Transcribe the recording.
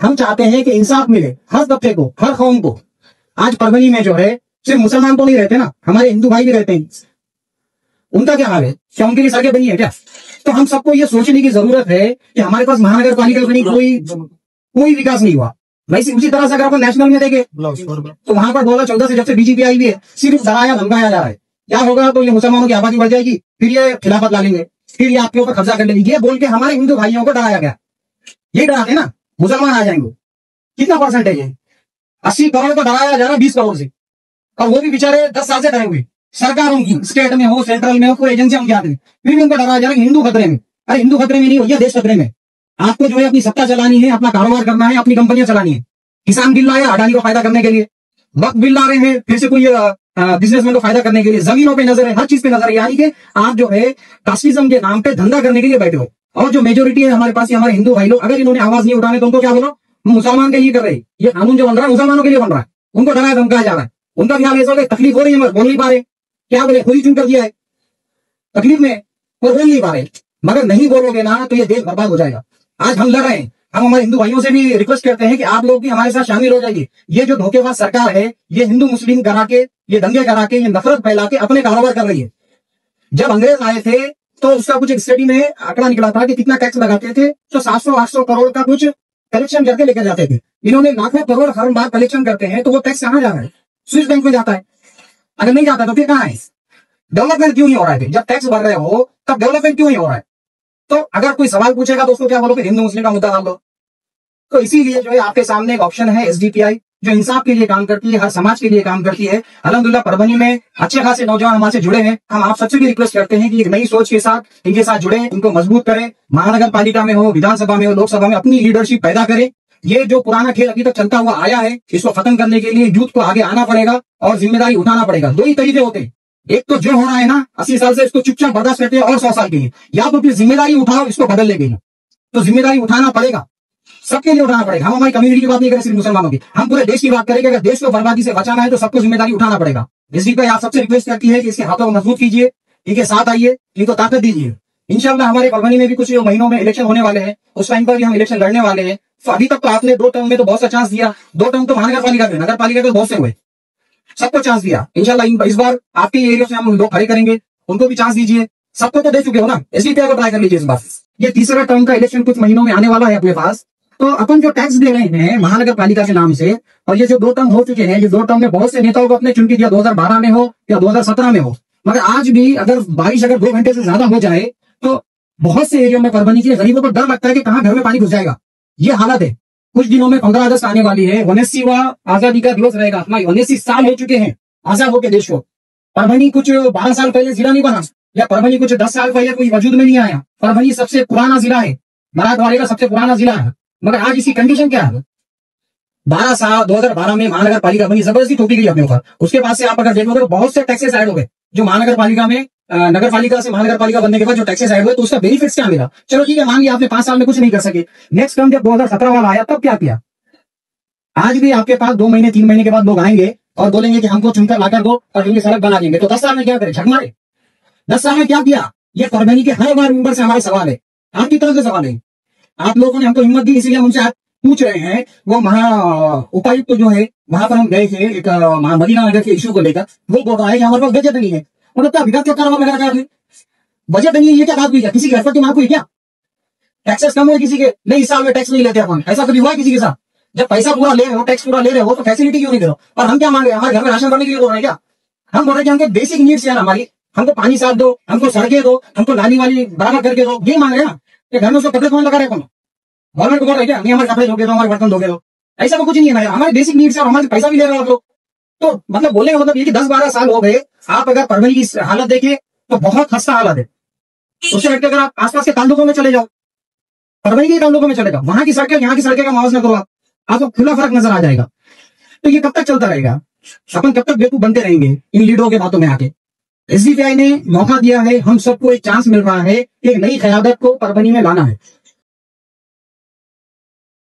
हम चाहते हैं कि इंसाफ मिले हर तबके को, हर कौम को। आज परभनी में जो है सिर्फ मुसलमान तो नहीं रहते ना, हमारे हिंदू भाई भी रहते हैं। उनका क्या हाल है? क्या उनके लिए सड़कें बनी है क्या? तो हम सबको ये सोचने की जरूरत है कि हमारे पास महानगर पालिका में कोई विकास नहीं हुआ। वैसे उसी तरह से अगर अपन नेशनल में देखें तो वहां पर 2014 से जब से बीजेपी आई हुई है सिर्फ डराया धमकाया जा रहा है। क्या होगा? तो ये मुसलमानों की आबादी बढ़ जाएगी, फिर ये खिलाफत ला लेंगे, फिर ये आपके ऊपर कब्जा कर लेंगे, ये बोल के हमारे हिंदू भाइयों को डराया गया। ये डराते ना मुसलमान आ जाएंगे। कितना परसेंटेज है? 80 करोड़ को डराया जा रहा है 20 करोड़ से, और वो भी बेचारे 10 साल से डरे हुए। सरकार उनकी स्टेट में हो, सेंट्रल में हो, कोई एजेंसियां उनके हाथ में, फिर भी उनको डराया जा रहा है हिंदू खतरे में। अरे हिंदू खतरे में नहीं भैया, देश खतरे में। आपको जो है अपनी सत्ता चलानी है, अपना कारोबार करना है, अपनी कंपनियां चलानी है। किसान बिल लाया अडानी को फायदा करने के लिए, वक्त बिल ला रहे हैं फिर से कोई बिजनेसमैन को फायदा करने के लिए, जमीनों पे नजर है, हर चीज पे नजर है। यानी कि आप जो है कास्टिज्म के नाम पे धंधा करने के लिए बैठे हो। और जो मेजोरिटी है हमारे पास, हमारे हिंदू भाई लोग, अगर इन्होंने आवाज नहीं उठाने तो उनको क्या बोलो? मुसलमान के लिए कर रहे हैं। ये कानून जो बन रहा है मुसलमानों के लिए बन रहा है, उनको डराया धमकाया जा रहा है। उनका भी हाल ऐसा होगा, तकलीफ हो रही है मगर बोल नहीं पा रहे। क्या बोले? खुद ही चुन कर दिया है तकलीफ में, और बोल नहीं पा रहे। मगर नहीं बोलोगे ना तो ये देश बर्बाद हो जाएगा। आज हम लड़ रहे हैं, हम हमारे हिंदू भाइयों से भी रिक्वेस्ट करते हैं कि आप लोग भी हमारे साथ शामिल हो जाइए। ये जो धोखेबाज सरकार है, ये हिंदू मुस्लिम करा के, ये दंगे करा के, ये नफरत फैला के अपने कारोबार कर रही है। जब अंग्रेज आए थे तो उसका कुछ एक स्टडी में आंकड़ा निकला था कि कितना टैक्स लगाते थे, तो 700-800 करोड़ का कुछ कलेक्शन करके लेकर जाते थे। इन्होंने लाखों करोड़ हर बार कलेक्शन करते हैं, तो वो टैक्स कहां जा रहा है? स्विस बैंक में जाता है। अगर नहीं जाता तो फिर कहां है? डेवलपमेंट क्यों नहीं हो रहा है? जब टैक्स भर रहे हो तब डेवलपमेंट क्यों नहीं हो रहा है? तो अगर कोई सवाल पूछेगा दोस्तों क्या बोलोगे? हिंदू मुस्लिम का मुद्दा डाल दो। तो इसीलिए जो है आपके सामने एक ऑप्शन है एसडीपीआई, जो इंसाफ के लिए काम करती है, हर समाज के लिए काम करती है। अल्हम्दुलिल्लाह परभनी में अच्छे खासे नौजवान हमारे से जुड़े हैं। हम आप सबसे भी रिक्वेस्ट करते हैं कि एक नई सोच के साथ इनके साथ जुड़े, इनको मजबूत करें। महानगर पालिका में हो, विधानसभा में हो, लोकसभा में अपनी लीडरशिप पैदा करें। ये जो पुराना खेल अभी तक चलता हुआ आया है, इसको खत्म करने के लिए यूथ को आगे आना पड़ेगा और जिम्मेदारी उठाना पड़ेगा। दो ही तरीके होते हैं, एक तो जो हो रहा है ना 80 साल से, इसको चुपचाप बर्दाश्त करते हैं और 100 साल के लिए, या तो फिर जिम्मेदारी उठाओ इसको बदलने के लिए। तो जिम्मेदारी उठाना पड़ेगा, सबके लिए उठाना पड़ेगा। हम हमारी कम्युनिटी की बात नहीं करें सिर्फ मुसलमानों की, हम पूरे देश की बात करेंगे। अगर देश को बर्बादी से बचाना है तो सबको जिम्मेदारी उठाना पड़ेगा। एसडीपीआई आप सबसे रिक्वेस्ट करती है कि इसके हाथों को मजबूत कीजिए, इनके साथ आइए, इनको ताकत दीजिए। इंशाल्लाह हमारे परभनी में भी कुछ महीनों में इलेक्शन होने वाले हैं, उस टाइम पर भी हम इलेक्शन लड़ने वाले हैं। तो अभी तक तो आपने 2 टर्म में तो बहुत सा चांस दिया, 2 टर्म तो महानगर पालिका में, नगर पालिका तो बहुत से हुए, सबको चांस दिया। इंशाल्लाह इस बार आपके एरिया से हम लोग खड़े करेंगे, उनको भी चांस दीजिए। सबको तो दे चुके हो ना, एसडीपीआई को ट्राई कर लीजिए इस बार। ये तीसरा टर्म का इलेक्शन कुछ महीनों में आने वाला है अपने पास। तो अपन जो टैक्स दे रहे हैं महानगर पालिका के नाम से, और ये जो 2 टर्म हो चुके हैं, ये 2 टर्म में बहुत से नेताओं को अपने चुन के दिया, 2012 में हो या 2017 में हो। मगर आज भी अगर बारिश अगर 2 घंटे से ज्यादा हो जाए तो बहुत से एरिया में परभनी के गरीबों को डर लगता है कि कहां घर में पानी घुस जाएगा। ये हालत है। कुछ दिनों में 15 अगस्त आने वाली है, 79वां आजादी का दिवस रहेगा अपना। 79 साल हो चुके हैं आजाद होकर देश को। परभनी कुछ 12 साल पहले जिला नहीं बना, या परभनी कुछ 10 साल पहले कोई वजूद में नहीं आया। परभनी सबसे पुराना जिला है, मराठवाड़े का सबसे पुराना जिला है। मगर आज इसकी कंडीशन क्या है? 2012 में महानगर पालिका बनी, जबरदस्ती थोपी गई अपने ऊपर। उसके बाद से आप अगर देखोगे तो बहुत से टैक्सेस ऐड हो गए, जो महानगर पालिका में नगर पालिका से महानगर पालिका बनने के बाद जो टैक्सेस ऐड हुए, तो उसका बेनिफिट्स क्या मिला? चलो ठीक है, मान लिया आपने 5 साल में कुछ नहीं कर सके। नेक्स्ट टर्म जब 2017 वाला आया तब क्या किया? आज भी आपके पास 2 महीने 3 महीने के बाद लोग आएंगे और बोलेंगे कि हमको चुनकर लाकर दो और इनकी सड़क बना देंगे। तो 10 साल में क्या करें? झक मारे। 10 साल में क्या किया? ये परभनी के हर बार मेंबर से हमारे सवाल है, आपकी तरफ से सवाल है। आप लोगों ने हमको हिम्मत दी, इसलिए हम उनसे आज पूछ रहे हैं। वो उपायुक्त जो है, वहां पर हम गए थे एक मदीना नगर के इश्यू को लेकर, वो बोल रहा है कि हमारे पास बजट नहीं है। मतलब क्या विकास का कारोबार लगा रखा है? बजट नहीं है, ये क्या बात हुई? क्या किसी के घर पर की मांग हुई क्या? टैक्सेस कम हुए किसी के? नहीं, इस साल में टैक्स नहीं लेते अपन, ऐसा कभी हुआ है किसी के साथ? जब पैसा पूरा ले रहे हो, टैक्स पूरा ले रहे हो, तो फैसिलिटी क्यों नहीं दे रहे हो? और हम क्या मांग रहे हैं? हमारे घर में राशन करने के लिए बोल रहे हैं क्या? हम बोल रहे हैं कि हमको बेसिक नीड्स यार, हमारी, हमको पानी साफ दो, हमको सड़कें दो, हमको नाली वाली बराबर करके दो, ये मांग रहे हैं ना। कि घर में उसको कपड़े कौन लगा रहे हैं? कौन गवर्नमेंट को बोल रहे क्या नहीं हमारे कपड़े धोगे दो, हमारे बर्तन धोगे दो? ऐसा तो कुछ नहीं है ना, हमारे बेसिक नीड्स है, हमारे पैसा भी ले रहे हो आप लोग। तो मतलब बोलने का मतलब ये कि 10-12 साल हो गए, आप अगर परभनी की हालत देखें तो बहुत खस्ता हालत है। उससे हटकर अगर आप आसपास के ताल्लुकों में चले जाओ, परभनी के ताल्लुकों में चले जाओ, वहां की सड़कें यहाँ की सड़कें का मुआवजा करो, आपको खुला फर्क नजर आ जाएगा। तो ये कब तक चलता रहेगा? अपन कब तक बेवकूफ बनते रहेंगे इन लीडरों के बातों में आके? एसडीपीआई ने मौका दिया है, हम सबको एक चांस मिल रहा है, एक नई क़यादत को परभनी में लाना है।